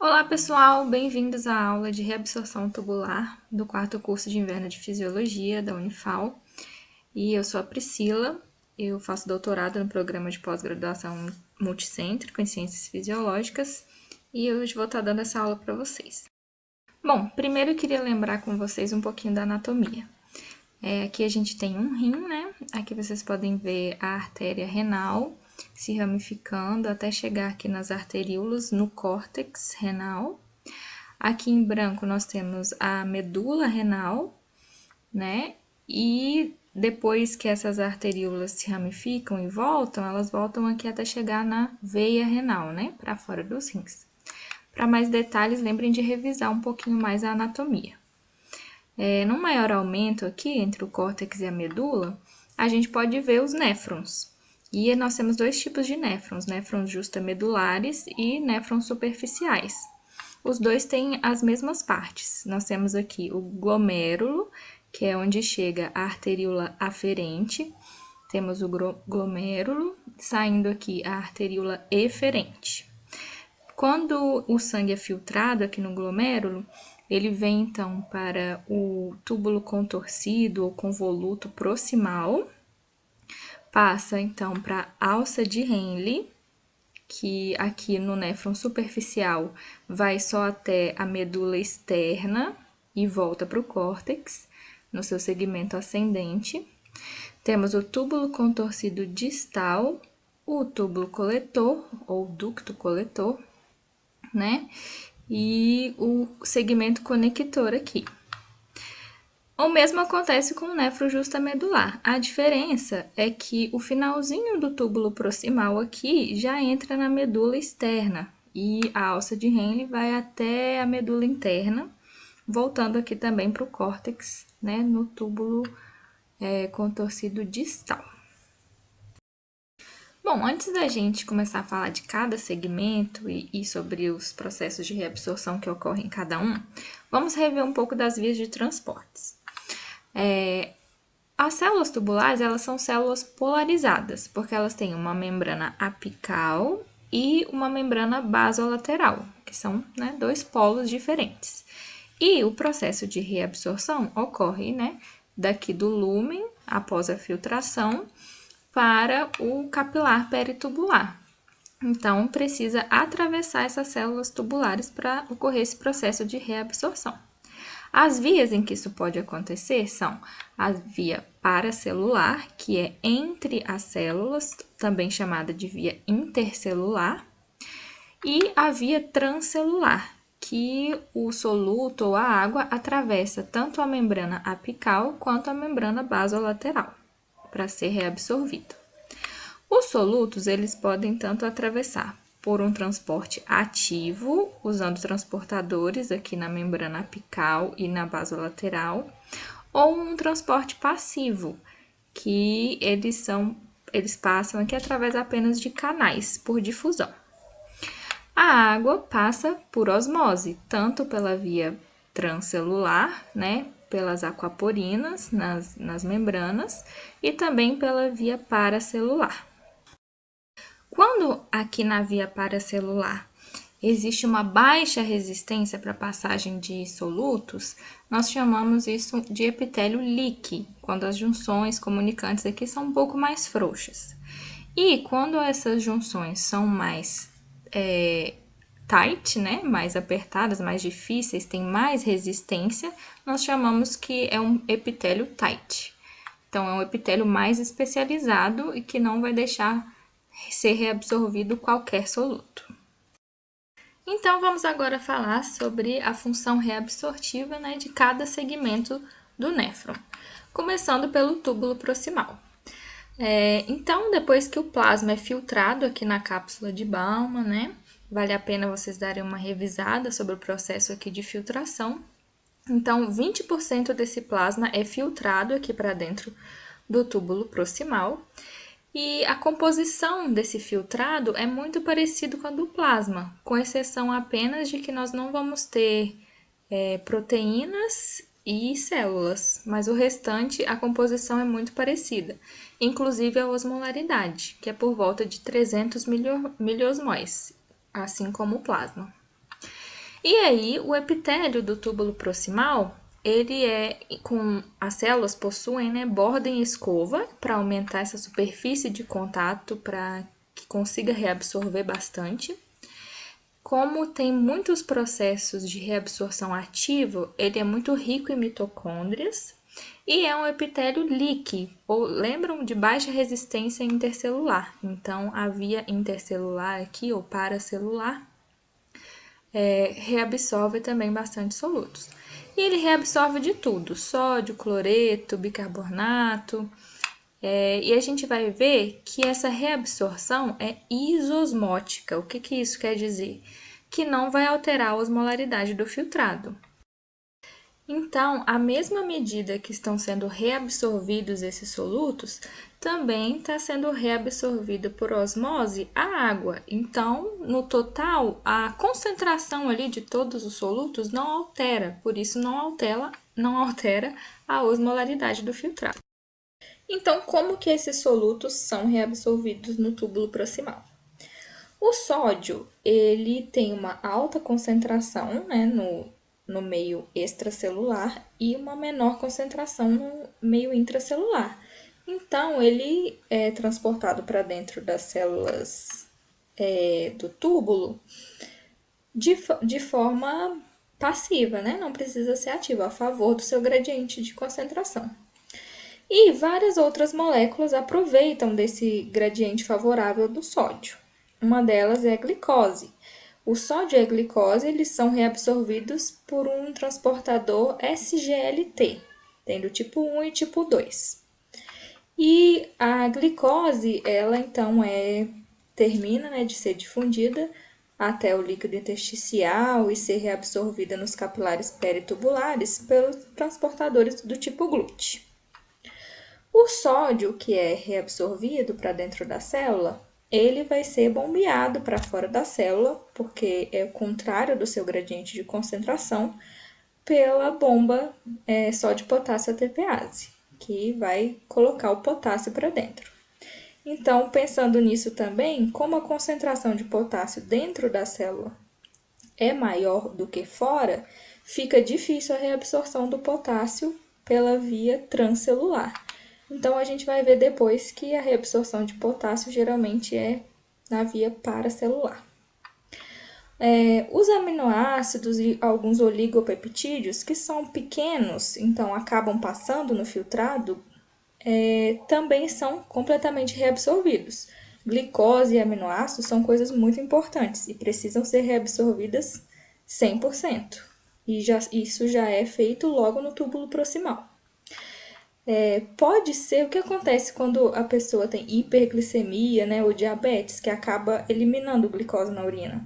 Olá, pessoal! Bem-vindos à aula de reabsorção tubular do quarto curso de inverno de Fisiologia da Unifal. E eu sou a Priscila, eu faço doutorado no programa de pós-graduação multicêntrico em Ciências Fisiológicas e hoje vou estar dando essa aula para vocês. Bom, primeiro eu queria lembrar com vocês um pouquinho da anatomia. Aqui a gente tem um rim, né? Aqui vocês podem ver a artéria renal se ramificando até chegar aqui nas arteríolas, no córtex renal. Aqui em branco nós temos a medula renal, né? E depois que essas arteríolas se ramificam e voltam, elas voltam aqui até chegar na veia renal, né? Para fora dos rins. Para mais detalhes, lembrem de revisar um pouquinho mais a anatomia. Num maior aumento aqui entre o córtex e a medula, a gente pode ver os néfrons. E nós temos dois tipos de néfrons, néfrons justamedulares e néfrons superficiais. Os dois têm as mesmas partes. Nós temos aqui o glomérulo, que é onde chega a arteríola aferente. Temos o glomérulo, saindo aqui a arteríola eferente. Quando o sangue é filtrado aqui no glomérulo, ele vem então para o túbulo contorcido ou convoluto proximal, passa então para a alça de Henle, que aqui no néfron superficial vai só até a medula externa e volta para o córtex, no seu segmento ascendente. Temos o túbulo contorcido distal, o túbulo coletor ou ducto coletor, né? E o segmento conector aqui. O mesmo acontece com o néfron justamedular. A diferença é que o finalzinho do túbulo proximal aqui já entra na medula externa e a alça de Henle vai até a medula interna, voltando aqui também para o córtex, né, no túbulo contorcido distal. Bom, antes da gente começar a falar de cada segmento e sobre os processos de reabsorção que ocorrem em cada um, vamos rever um pouco das vias de transportes. As células tubulares, elas são células polarizadas, porque elas têm uma membrana apical e uma membrana basolateral, que são, né, dois polos diferentes. E o processo de reabsorção ocorre, né, daqui do lúmen, após a filtração, para o capilar peritubular. Então, precisa atravessar essas células tubulares para ocorrer esse processo de reabsorção. As vias em que isso pode acontecer são a via paracelular, que é entre as células, também chamada de via intercelular, e a via transcelular, que o soluto ou a água atravessa tanto a membrana apical quanto a membrana basolateral para ser reabsorvido. Os solutos, eles podem tanto atravessar por um transporte ativo, usando transportadores aqui na membrana apical e na basolateral, ou um transporte passivo, que eles passam aqui através apenas de canais por difusão. A água passa por osmose, tanto pela via transcelular, né, pelas aquaporinas nas membranas, e também pela via paracelular. Quando aqui na via paracelular existe uma baixa resistência para a passagem de solutos, nós chamamos isso de epitélio líquido, quando as junções comunicantes aqui são um pouco mais frouxas. E quando essas junções são mais tight, né, mais apertadas, mais difíceis, tem mais resistência, nós chamamos que é um epitélio tight. Então, é um epitélio mais especializado e que não vai deixar ser reabsorvido qualquer soluto. Então, vamos agora falar sobre a função reabsortiva, né, de cada segmento do néfron, começando pelo túbulo proximal. Então, depois que o plasma é filtrado aqui na cápsula de Bowman, né, vale a pena vocês darem uma revisada sobre o processo aqui de filtração. Então, 20% desse plasma é filtrado aqui para dentro do túbulo proximal. E a composição desse filtrado é muito parecido com a do plasma, com exceção apenas de que nós não vamos ter proteínas e células, mas o restante, a composição é muito parecida, inclusive a osmolaridade, que é por volta de 300 miliosmóis, assim como o plasma. E aí, o epitélio do túbulo proximal, as células possuem, né, borda em escova para aumentar essa superfície de contato para que consiga reabsorver bastante. Como tem muitos processos de reabsorção ativo, ele é muito rico em mitocôndrias e é um epitélio líquido, ou lembram de baixa resistência intercelular. Então, a via intercelular aqui, ou paracelular, reabsorve também bastante solutos. E ele reabsorve de tudo, sódio, cloreto, bicarbonato. E a gente vai ver que essa reabsorção é isosmótica. O que isso quer dizer? Que não vai alterar a osmolaridade do filtrado. Então, à mesma medida que estão sendo reabsorvidos esses solutos, também está sendo reabsorvida por osmose a água. Então, no total, a concentração ali de todos os solutos não altera, por isso não altera a osmolaridade do filtrado. Então, como que esses solutos são reabsorvidos no túbulo proximal? O sódio, ele tem uma alta concentração, né, no meio extracelular e uma menor concentração no meio intracelular. Então, ele é transportado para dentro das células do túbulo de forma passiva, né? Não precisa ser ativa, a favor do seu gradiente de concentração. E várias outras moléculas aproveitam desse gradiente favorável do sódio. Uma delas é a glicose. O sódio e a glicose eles são reabsorvidos por um transportador SGLT, tendo tipo 1 e tipo 2. E a glicose, ela então termina, né, de ser difundida até o líquido intersticial e ser reabsorvida nos capilares peritubulares pelos transportadores do tipo GLUT. O sódio, que é reabsorvido para dentro da célula, ele vai ser bombeado para fora da célula, porque é o contrário do seu gradiente de concentração, pela bomba sódio-potássio ATPase, que vai colocar o potássio para dentro. Então, pensando nisso também, como a concentração de potássio dentro da célula é maior do que fora, fica difícil a reabsorção do potássio pela via transcelular. Então, a gente vai ver depois que a reabsorção de potássio geralmente é na via paracelular. Os aminoácidos e alguns oligopeptídeos, que são pequenos, então acabam passando no filtrado, também são completamente reabsorvidos. Glicose e aminoácidos são coisas muito importantes e precisam ser reabsorvidas 100%. E isso já é feito logo no túbulo proximal. Pode ser o que acontece quando a pessoa tem hiperglicemia, né, ou diabetes, que acaba eliminando glicose na urina.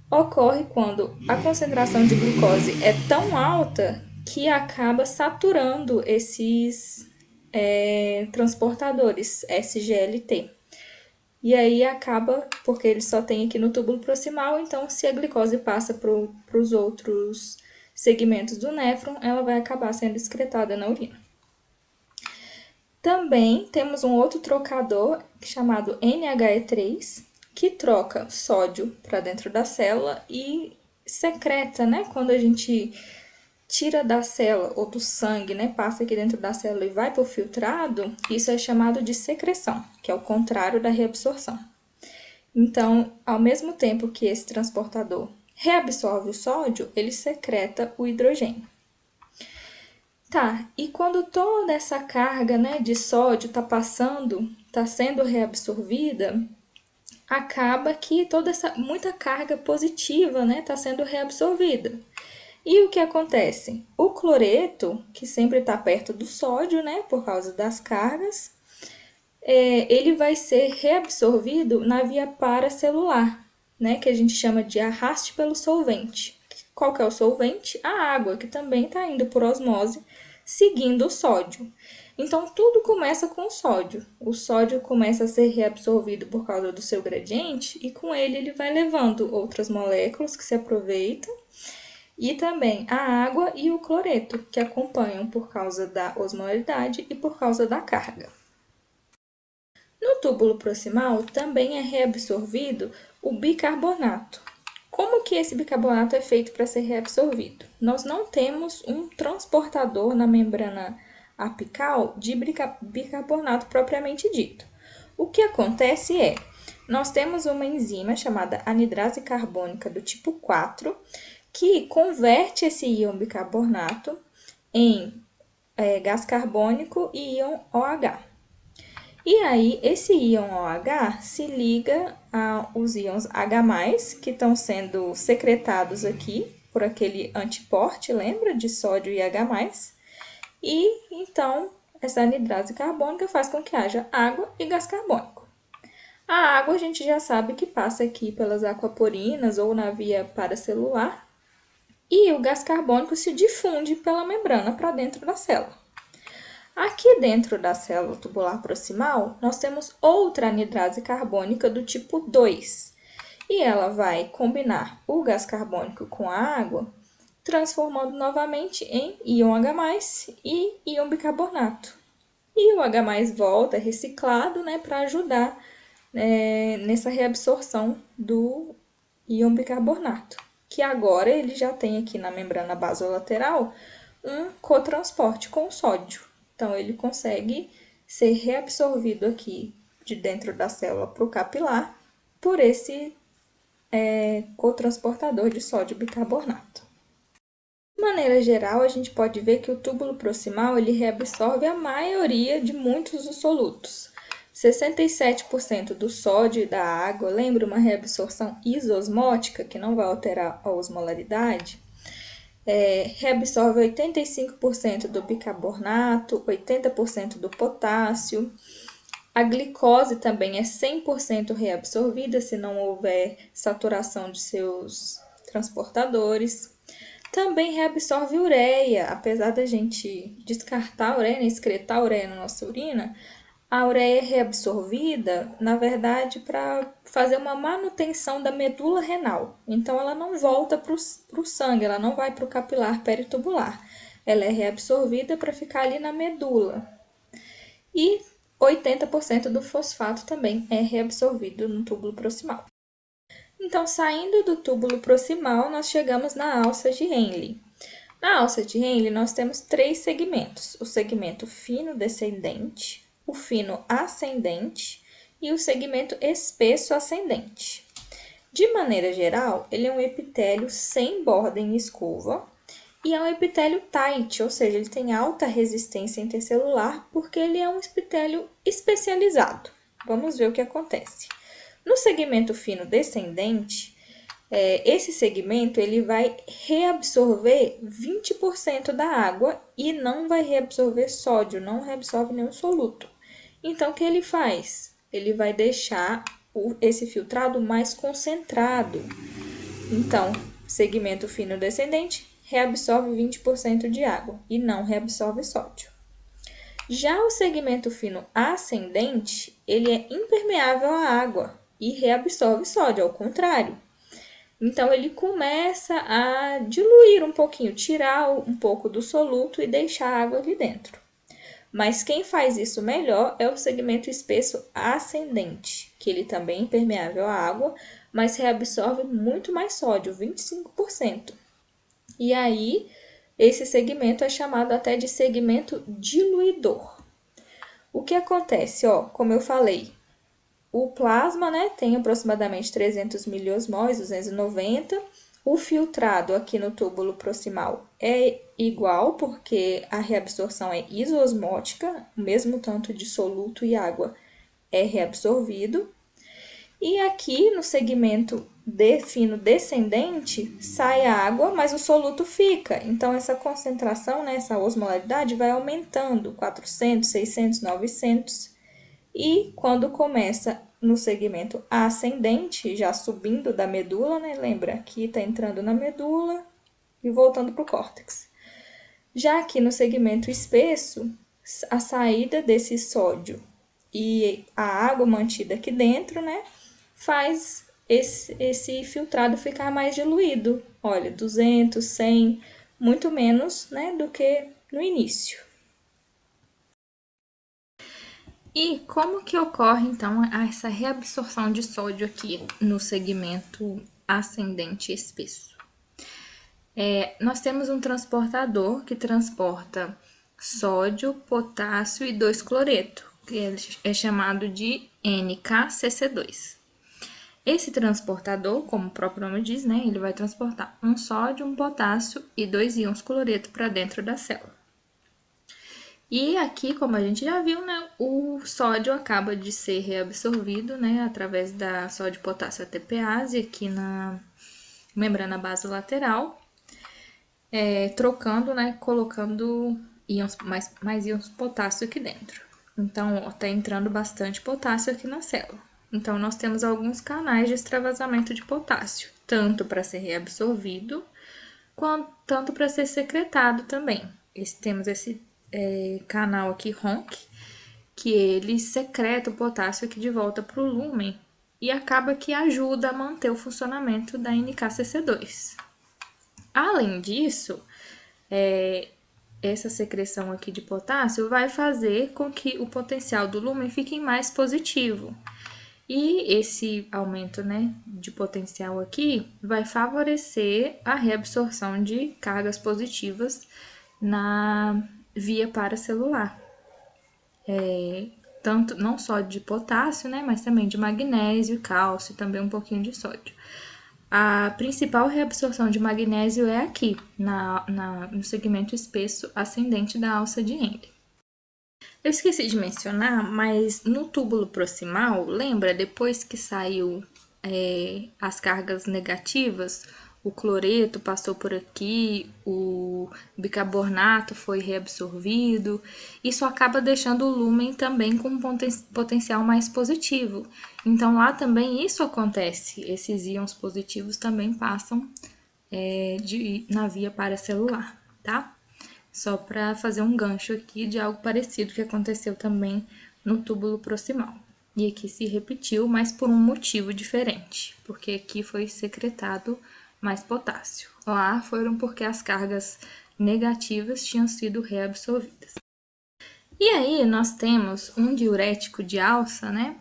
Ocorre quando a concentração de glicose é tão alta que acaba saturando esses transportadores SGLT. E aí acaba, porque ele só tem aqui no túbulo proximal, então se a glicose passa para os outros segmentos do néfron, ela vai acabar sendo excretada na urina. Também temos um outro trocador chamado NHE3, que troca sódio para dentro da célula e secreta, né? Quando a gente tira da célula ou do sangue, né? Passa aqui dentro da célula e vai para o filtrado, isso é chamado de secreção, que é o contrário da reabsorção. Então, ao mesmo tempo que esse transportador reabsorve o sódio, ele secreta o hidrogênio. Tá, e quando toda essa carga, né, de sódio está sendo reabsorvida, acaba que muita carga positiva, né, está sendo reabsorvida. E o que acontece? O cloreto, que sempre está perto do sódio, né, por causa das cargas, ele vai ser reabsorvido na via paracelular, né, que a gente chama de arraste pelo solvente. Qual que é o solvente? A água, que também está indo por osmose, seguindo o sódio. Então, tudo começa com o sódio. O sódio começa a ser reabsorvido por causa do seu gradiente e com ele vai levando outras moléculas que se aproveitam e também a água e o cloreto, que acompanham por causa da osmolaridade e por causa da carga. No túbulo proximal também é reabsorvido o bicarbonato. Como que esse bicarbonato é feito para ser reabsorvido? Nós não temos um transportador na membrana apical de bicarbonato propriamente dito. O que acontece é, nós temos uma enzima chamada anidrase carbônica do tipo 4, que converte esse íon bicarbonato em gás carbônico e íon OH. E aí, esse íon OH se liga aos íons H+, que estão sendo secretados aqui por aquele antiporte, lembra? De sódio e H+. E, então, essa anidrase carbônica faz com que haja água e gás carbônico. A água a gente já sabe que passa aqui pelas aquaporinas ou na via paracelular. E o gás carbônico se difunde pela membrana para dentro da célula. Aqui dentro da célula tubular proximal, nós temos outra anidrase carbônica do tipo 2. E ela vai combinar o gás carbônico com a água, transformando novamente em íon H+, e íon bicarbonato. E o H+ volta, é reciclado, né, para ajudar nessa reabsorção do íon bicarbonato, que agora ele já tem aqui na membrana basolateral um cotransporte com sódio. Então, ele consegue ser reabsorvido aqui de dentro da célula para o capilar por esse cotransportador de sódio bicarbonato. De maneira geral, a gente pode ver que o túbulo proximal ele reabsorve a maioria de muitos dos solutos. 67% do sódio e da água, lembra uma reabsorção isosmótica, que não vai alterar a osmolaridade? Reabsorve 85% do bicarbonato, 80% do potássio. A glicose também é 100% reabsorvida se não houver saturação de seus transportadores. Também reabsorve ureia, apesar da gente descartar a ureia, excretar a ureia na nossa urina, a ureia é reabsorvida, na verdade, para fazer uma manutenção da medula renal. Então, ela não volta para o sangue, ela não vai para o capilar peritubular. Ela é reabsorvida para ficar ali na medula. E 80% do fosfato também é reabsorvido no túbulo proximal. Então, saindo do túbulo proximal, nós chegamos na alça de Henle. Na alça de Henle, nós temos 3 segmentos: o segmento fino descendente, o fino ascendente e o segmento espesso ascendente. De maneira geral, ele é um epitélio sem borda em escova e é um epitélio tight, ou seja, ele tem alta resistência intercelular porque ele é um epitélio especializado. Vamos ver o que acontece. No segmento fino descendente, esse segmento ele vai reabsorver 20% da água e não vai reabsorver sódio, não reabsorve nenhum soluto. Então, o que ele faz? Ele vai deixar esse filtrado mais concentrado. Então, segmento fino descendente reabsorve 20% de água e não reabsorve sódio. Já o segmento fino ascendente, ele é impermeável à água e reabsorve sódio, ao contrário. Então, ele começa a diluir um pouquinho, tirar um pouco do soluto e deixar a água ali dentro. Mas quem faz isso melhor é o segmento espesso ascendente, que ele também é impermeável à água, mas reabsorve muito mais sódio, 25%. E aí, esse segmento é chamado até de segmento diluidor. O que acontece? Como eu falei, o plasma, tem aproximadamente 300 miliosmóis, 290. O filtrado aqui no túbulo proximal é igual, porque a reabsorção é isosmótica, o mesmo tanto de soluto e água é reabsorvido. E aqui no segmento fino descendente, sai a água, mas o soluto fica. Então, essa concentração, essa osmolaridade vai aumentando, 400, 600, 900. E quando começa no segmento ascendente, já subindo da medula, lembra? Aqui está entrando na medula e voltando para o córtex. Já aqui no segmento espesso, a saída desse sódio e a água mantida aqui dentro, faz esse filtrado ficar mais diluído. Olha, 200, 100, muito menos, do que no início. E como que ocorre, então, essa reabsorção de sódio aqui no segmento ascendente espesso. Nós temos um transportador que transporta sódio, potássio e 2-cloreto, que é chamado de NKCC2. Esse transportador, como o próprio nome diz, né, ele vai transportar um sódio, um potássio e 2 íons cloreto para dentro da célula. E aqui, como a gente já viu, né, o sódio acaba de ser reabsorvido, né, através da sódio-potássio ATPase aqui na membrana basolateral, trocando, né, colocando íons, mais íons potássio aqui dentro. Então, está entrando bastante potássio aqui na célula. Então, nós temos alguns canais de extravasamento de potássio, tanto para ser reabsorvido, quanto tanto para ser secretado também. Temos esse canal aqui, RONC, que ele secreta o potássio aqui de volta para o lúmen e acaba que ajuda a manter o funcionamento da NKCC2. Além disso, essa secreção aqui de potássio vai fazer com que o potencial do lúmen fique mais positivo. E esse aumento, né, de potencial aqui vai favorecer a reabsorção de cargas positivas na via paracelular. Tanto não só de potássio, né, mas também de magnésio, cálcio e também um pouquinho de sódio. A principal reabsorção de magnésio é aqui, no segmento espesso ascendente da alça de Henle. Eu esqueci de mencionar, mas no túbulo proximal, lembra, depois que saiu as cargas negativas, o cloreto passou por aqui, o bicarbonato foi reabsorvido, isso acaba deixando o lúmen também com um potencial mais positivo. Então, lá também isso acontece, esses íons positivos também passam na via paracelular, tá? Só para fazer um gancho aqui de algo parecido que aconteceu também no túbulo proximal. E aqui se repetiu, mas por um motivo diferente, porque aqui foi secretado mais potássio. Lá foram porque as cargas negativas tinham sido reabsorvidas. E aí nós temos um diurético de alça, né,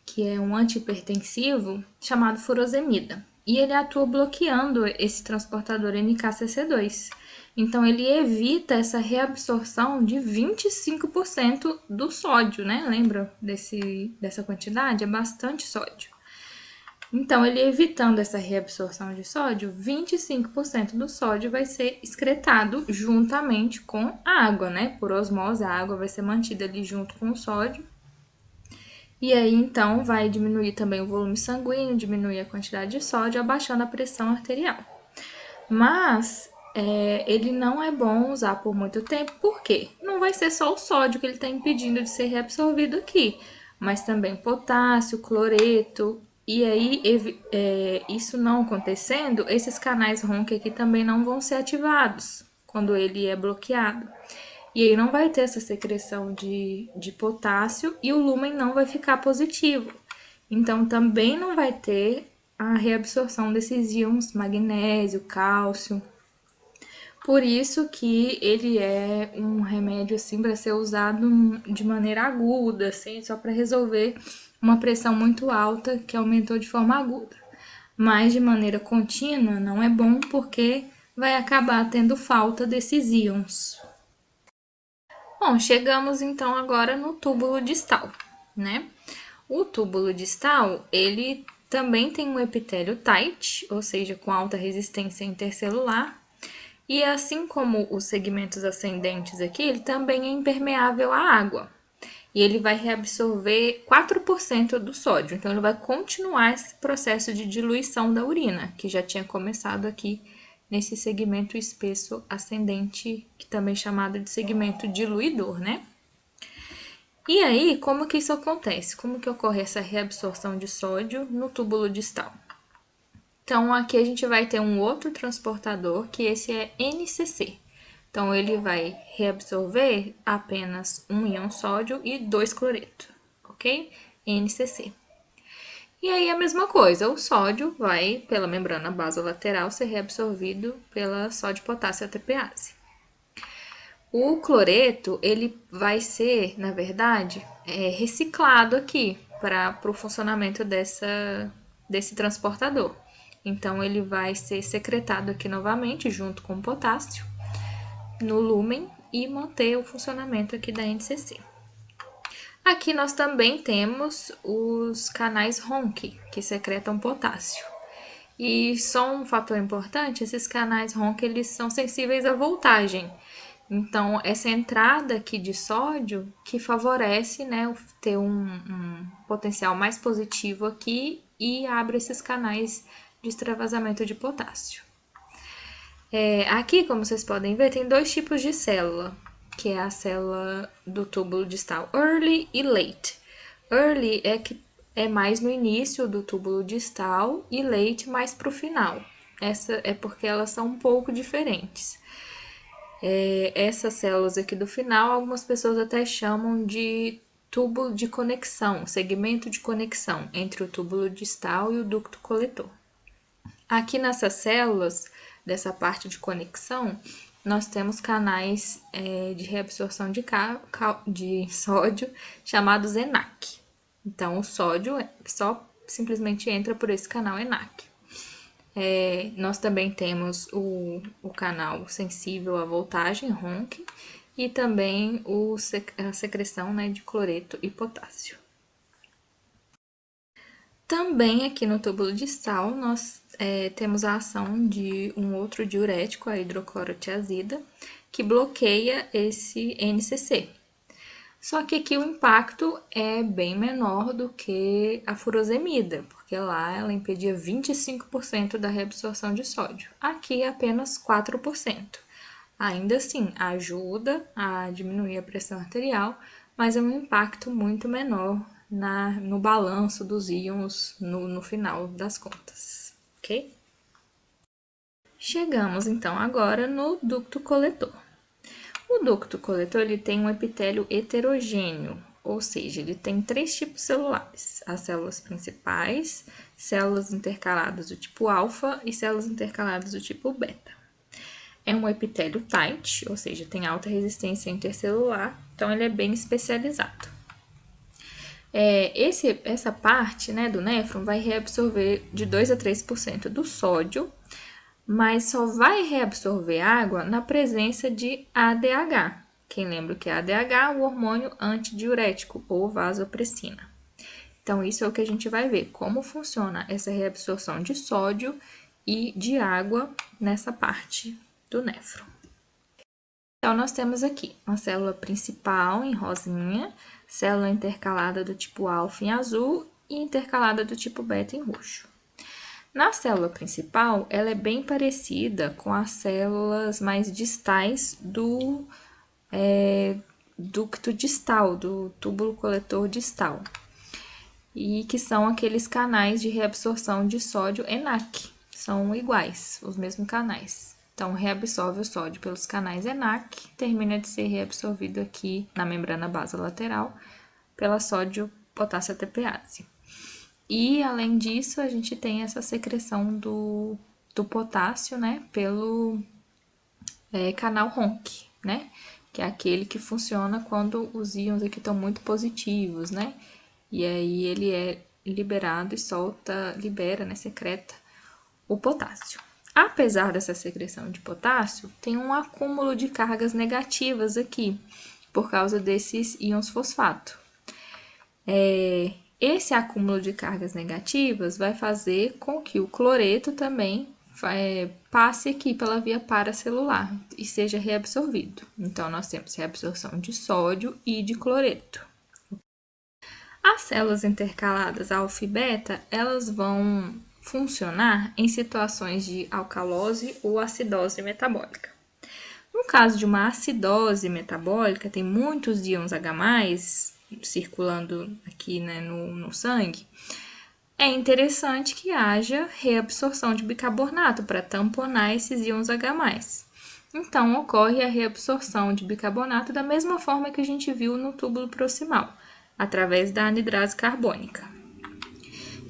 que é um antihipertensivo, chamado furosemida. E ele atua bloqueando esse transportador NKCC2. Então, ele evita essa reabsorção de 25% do sódio, né? Lembra dessa quantidade? É bastante sódio. Então, ele evitando essa reabsorção de sódio, 25% do sódio vai ser excretado juntamente com a água, né? Por osmose, a água vai ser mantida ali junto com o sódio. E aí, então, vai diminuir também o volume sanguíneo, diminuir a quantidade de sódio, abaixando a pressão arterial. Mas ele não é bom usar por muito tempo, por quê? Não vai ser só o sódio que ele está impedindo de ser reabsorvido aqui, mas também potássio, cloreto. E aí, isso não acontecendo, esses canais RONC aqui também não vão ser ativados quando ele é bloqueado. E aí não vai ter essa secreção de potássio e o lúmen não vai ficar positivo. Então, também não vai ter a reabsorção desses íons magnésio, cálcio. Por isso que ele é um remédio assim para ser usado de maneira aguda, assim, só para resolver uma pressão muito alta que aumentou de forma aguda. Mas de maneira contínua não é bom porque vai acabar tendo falta desses íons. Bom, chegamos então agora no túbulo distal, né? O túbulo distal, ele também tem um epitélio tight, ou seja, com alta resistência intercelular, e assim como os segmentos ascendentes aqui, ele também é impermeável à água. E ele vai reabsorver 4% do sódio, então ele vai continuar esse processo de diluição da urina, que já tinha começado aqui nesse segmento espesso ascendente, que também é chamado de segmento diluidor, né? E aí, como que isso acontece? Como que ocorre essa reabsorção de sódio no túbulo distal? Então, aqui a gente vai ter um outro transportador, que esse é NCC. Então, ele vai reabsorver apenas um íon sódio e 2-cloreto, ok? NCC. E aí, a mesma coisa, o sódio vai, pela membrana basolateral, ser reabsorvido pela sódio-potássio ATPase. O cloreto, ele vai ser, na verdade, reciclado aqui para o funcionamento desse transportador. Então, ele vai ser secretado aqui novamente, junto com o potássio, no lúmen e manter o funcionamento aqui da NCC. Aqui nós também temos os canais RONC, que secretam potássio. E só um fator importante, esses canais RONC, eles são sensíveis à voltagem. Então, essa entrada aqui de sódio que favorece, né, ter um potencial mais positivo aqui e abre esses canais de extravasamento de potássio. Aqui, como vocês podem ver, tem dois tipos de célula, que é a célula do túbulo distal early e late. Early é mais no início do túbulo distal e late mais para o final. Essa é porque elas são um pouco diferentes. Essas células aqui do final, algumas pessoas até chamam de túbulo de conexão, segmento de conexão entre o túbulo distal e o ducto coletor. Aqui nessas células, dessa parte de conexão, nós temos canais de reabsorção de sódio chamados ENaC. Então, o sódio só simplesmente entra por esse canal ENaC. Nós também temos o canal sensível à voltagem, RONC, e também a secreção, né, de cloreto e potássio. Também aqui no túbulo distal nós temos a ação de um outro diurético, a hidroclorotiazida, que bloqueia esse NCC. Só que aqui o impacto é bem menor do que a furosemida, porque lá ela impedia 25% da reabsorção de sódio. Aqui apenas 4%. Ainda assim, ajuda a diminuir a pressão arterial, mas é um impacto muito menor no balanço dos íons no final das contas, ok? Chegamos então agora no ducto coletor. O ducto coletor ele tem um epitélio heterogêneo, ou seja, ele tem 3 tipos celulares: as células principais, células intercaladas do tipo alfa e células intercaladas do tipo beta. É um epitélio tight, ou seja, tem alta resistência intercelular, então ele é bem especializado. Essa parte, né, do néfron vai reabsorver de 2 a 3% do sódio, mas só vai reabsorver água na presença de ADH. Quem lembra o que é ADH? O hormônio antidiurético ou vasopressina. Então, isso é o que a gente vai ver, como funciona essa reabsorção de sódio e de água nessa parte do néfron. Então, nós temos aqui uma célula principal em rosinha, célula intercalada do tipo alfa em azul e intercalada do tipo beta em roxo. Na célula principal, ela é bem parecida com as células mais distais do ducto distal, do túbulo coletor distal, e que são aqueles canais de reabsorção de sódio ENaC, são iguais, os mesmos canais. Então, reabsorve o sódio pelos canais ENaC, termina de ser reabsorvido aqui na membrana basolateral pela sódio-potássio ATPase. E, além disso, a gente tem essa secreção do potássio, né, pelo canal RONC, né, que é aquele que funciona quando os íons aqui estão muito positivos, né, e aí ele é liberado e libera, né, secreta o potássio. Apesar dessa secreção de potássio, tem um acúmulo de cargas negativas aqui, por causa desses íons fosfato. Esse acúmulo de cargas negativas vai fazer com que o cloreto também passe aqui pela via paracelular e seja reabsorvido. Então, nós temos reabsorção de sódio e de cloreto. As células intercaladas alfa e beta, elas vão funcionar em situações de alcalose ou acidose metabólica. No caso de uma acidose metabólica, tem muitos íons H+, circulando aqui, né, no sangue, é interessante que haja reabsorção de bicarbonato para tamponar esses íons H+. Então, ocorre a reabsorção de bicarbonato da mesma forma que a gente viu no túbulo proximal, através da anidrase carbônica.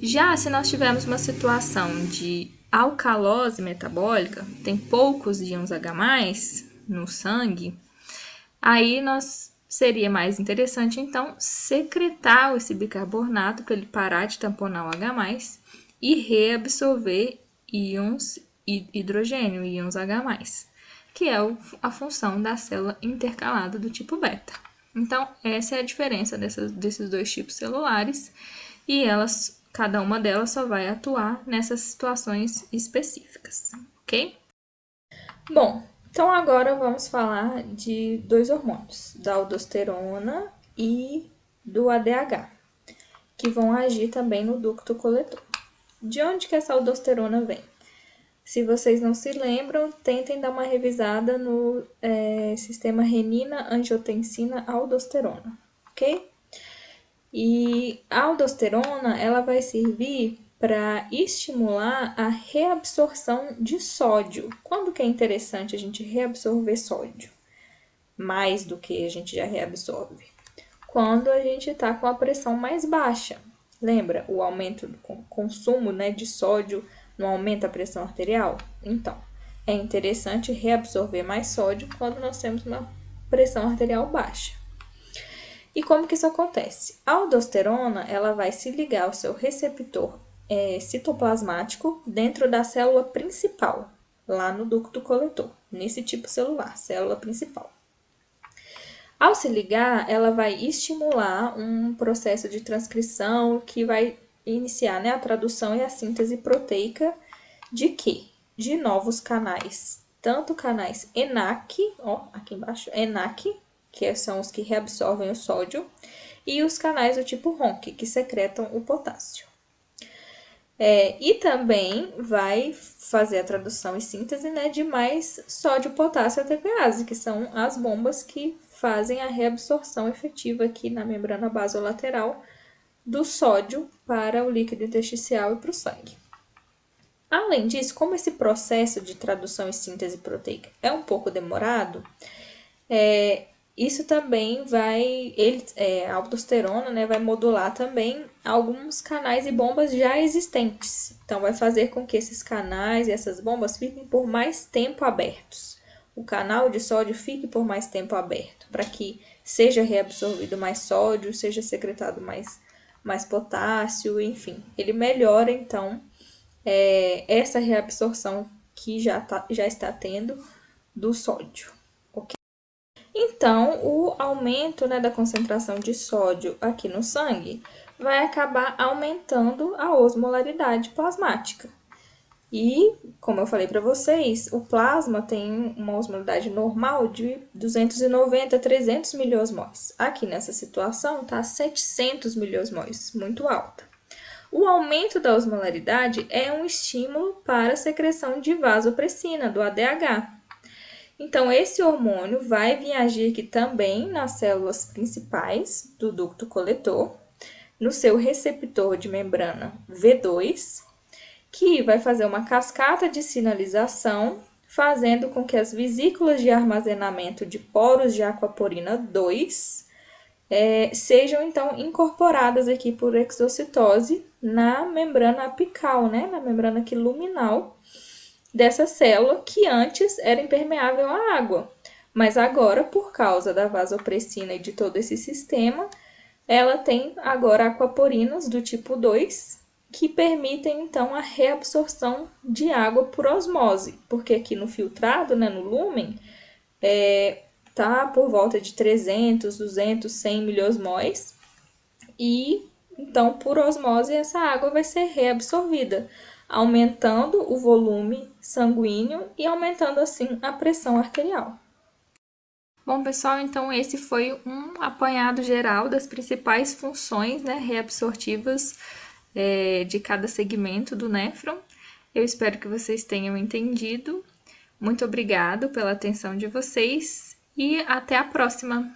Já se nós tivermos uma situação de alcalose metabólica, tem poucos íons H+, no sangue, aí seria mais interessante, então, secretar esse bicarbonato para ele parar de tamponar o H+, e reabsorver íons hidrogênio, íons H+, que é a função da célula intercalada do tipo beta. Então, essa é a diferença desses dois tipos celulares e cada uma delas só vai atuar nessas situações específicas, ok? Bom, então agora vamos falar de dois hormônios, da aldosterona e do ADH, que vão agir também no ducto coletor. De onde que essa aldosterona vem? Se vocês não se lembram, tentem dar uma revisada no sistema renina-angiotensina-aldosterona, ok? E a aldosterona, ela vai servir para estimular a reabsorção de sódio. Quando que é interessante a gente reabsorver sódio? Mais do que a gente já reabsorve. Quando a gente está com a pressão mais baixa. Lembra o aumento do consumo, né, de sódio não aumenta a pressão arterial? Então, é interessante reabsorver mais sódio quando nós temos uma pressão arterial baixa. E como que isso acontece? A aldosterona, ela vai se ligar ao seu receptor citoplasmático dentro da célula principal, lá no ducto coletor, nesse tipo celular, célula principal. Ao se ligar, ela vai estimular um processo de transcrição que vai iniciar, né, a tradução e a síntese proteica de quê? De novos canais, tanto canais ENaC, ó, aqui embaixo, ENaC, que são os que reabsorvem o sódio, e os canais do tipo RONC, que secretam o potássio. E também vai fazer a tradução e síntese, né, de mais sódio, potássio e ATPase, que são as bombas que fazem a reabsorção efetiva aqui na membrana basolateral do sódio para o líquido intersticial e para o sangue. Além disso, como esse processo de tradução e síntese proteica é um pouco demorado, isso também a aldosterona, né, vai modular também alguns canais e bombas já existentes. Então, vai fazer com que esses canais e essas bombas fiquem por mais tempo abertos. O canal de sódio fique por mais tempo aberto, para que seja reabsorvido mais sódio, seja secretado mais potássio, enfim. Ele melhora, então, essa reabsorção que já está tendo do sódio. Então, o aumento, né, da concentração de sódio aqui no sangue vai acabar aumentando a osmolaridade plasmática. E, como eu falei para vocês, o plasma tem uma osmolaridade normal de 290 a 300 miliosmols. Aqui nessa situação está 700 miliosmols, muito alta. O aumento da osmolaridade é um estímulo para a secreção de vasopressina, do ADH. Então, esse hormônio vai vir agir aqui também nas células principais do ducto coletor, no seu receptor de membrana V2, que vai fazer uma cascata de sinalização, fazendo com que as vesículas de armazenamento de poros de aquaporina 2 sejam, então, incorporadas aqui por exocitose na membrana apical, né? Na membrana aqui luminal dessa célula que antes era impermeável à água, mas agora, por causa da vasopressina e de todo esse sistema, ela tem agora aquaporinas do tipo 2, que permitem, então, a reabsorção de água por osmose, porque aqui no filtrado, né, no lúmen, tá por volta de 300, 200, 100 miliosmols, e, então, por osmose, essa água vai ser reabsorvida, aumentando o volume sanguíneo e aumentando, assim, a pressão arterial. Bom, pessoal, então esse foi um apanhado geral das principais funções, né, reabsortivas de cada segmento do néfron. Eu espero que vocês tenham entendido. Muito obrigado pela atenção de vocês e até a próxima!